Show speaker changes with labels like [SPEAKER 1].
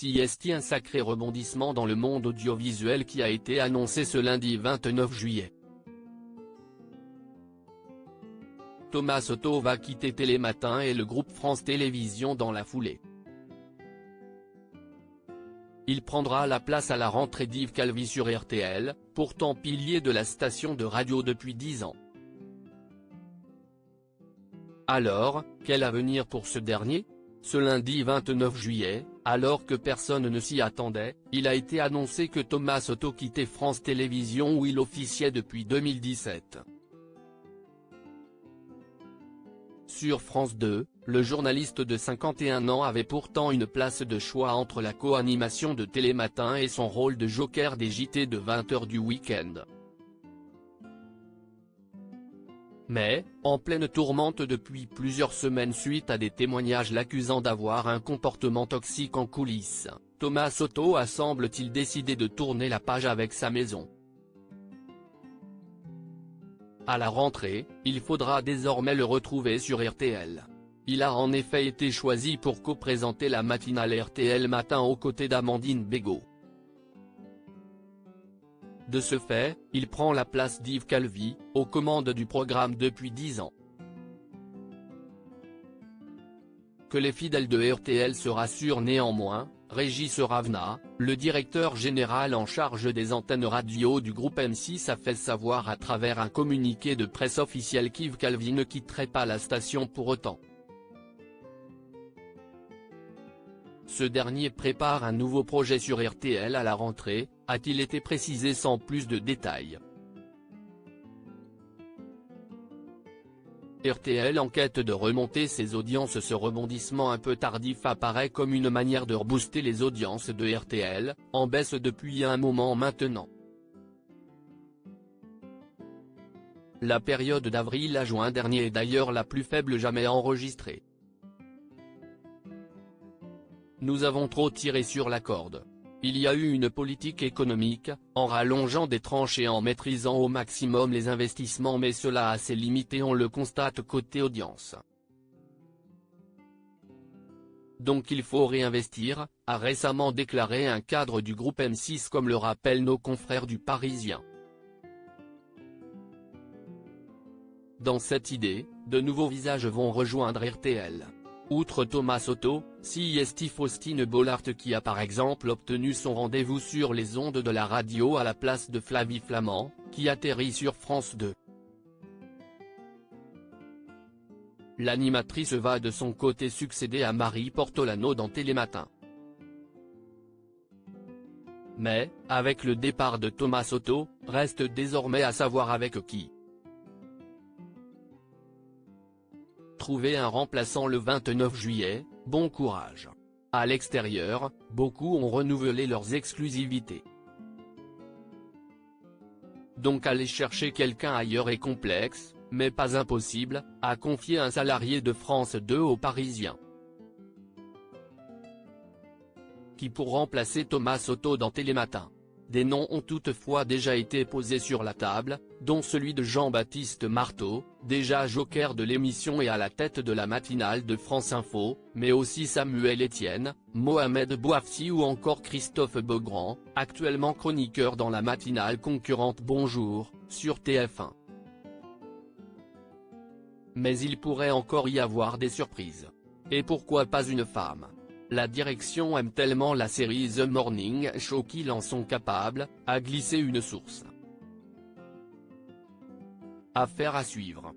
[SPEAKER 1] CST. Un sacré rebondissement dans le monde audiovisuel qui a été annoncé ce lundi 29 juillet. Thomas Soto va quitter Télématin et le groupe France Télévisions dans la foulée. Il prendra la place à la rentrée d'Yves Calvi sur RTL, pourtant pilier de la station de radio depuis 10 ans. Alors, quel avenir pour ce dernier ? Ce lundi 29 juillet, alors que personne ne s'y attendait, il a été annoncé que Thomas Soto quittait France Télévisions où il officiait depuis 2017. Sur France 2, le journaliste de 51 ans avait pourtant une place de choix entre la co-animation de Télématin et son rôle de joker des JT de 20h du week-end. Mais, en pleine tourmente depuis plusieurs semaines suite à des témoignages l'accusant d'avoir un comportement toxique en coulisses, Thomas Soto a semble-t-il décidé de tourner la page avec sa maison. À la rentrée, il faudra désormais le retrouver sur RTL. Il a en effet été choisi pour co-présenter la matinale RTL Matin aux côtés d'Amandine Bégaud. De ce fait, il prend la place d'Yves Calvi, aux commandes du programme depuis 10 ans. Que les fidèles de RTL se rassurent néanmoins, Régis Ravenat, le directeur général en charge des antennes radio du groupe M6 a fait savoir à travers un communiqué de presse officiel qu'Yves Calvi ne quitterait pas la station pour autant. Ce dernier prépare un nouveau projet sur RTL à la rentrée, a-t-il été précisé sans plus de détails. RTL en quête de remonter ses audiences. Ce rebondissement un peu tardif apparaît comme une manière de rebooster les audiences de RTL, en baisse depuis un moment maintenant. La période d'avril à juin dernier est d'ailleurs la plus faible jamais enregistrée. Nous avons trop tiré sur la corde. Il y a eu une politique économique, en rallongeant des tranches et en maîtrisant au maximum les investissements, mais cela a ses limites et on le constate côté audience. Donc il faut réinvestir, a récemment déclaré un cadre du groupe M6 comme le rappellent nos confrères du Parisien. Dans cette idée, de nouveaux visages vont rejoindre RTL. Outre Thomas Soto, CST Faustine Bollaert qui a par exemple obtenu son rendez-vous sur les ondes de la radio à la place de Flavie Flament, qui atterrit sur France 2. L'animatrice va de son côté succéder à Marie Portolano dans Télématin. Mais, avec le départ de Thomas Soto, reste désormais à savoir avec qui. Trouver un remplaçant le 29 juillet, bon courage. À l'extérieur, beaucoup ont renouvelé leurs exclusivités. Donc aller chercher quelqu'un ailleurs est complexe, mais pas impossible, a confié un salarié de France 2 aux Parisiens. Qui pour remplacer Thomas Soto dans Télématin. Des noms ont toutefois déjà été posés sur la table, dont celui de Jean-Baptiste Marteau, déjà joker de l'émission et à la tête de la matinale de France Info, mais aussi Samuel Etienne, Mohamed Bouafsi ou encore Christophe Beaugrand, actuellement chroniqueur dans la matinale concurrente Bonjour, sur TF1. Mais il pourrait encore y avoir des surprises. Et pourquoi pas une femme ? La direction aime tellement la série The Morning Show qu'ils en sont capables, a glissé une source. Affaire à suivre.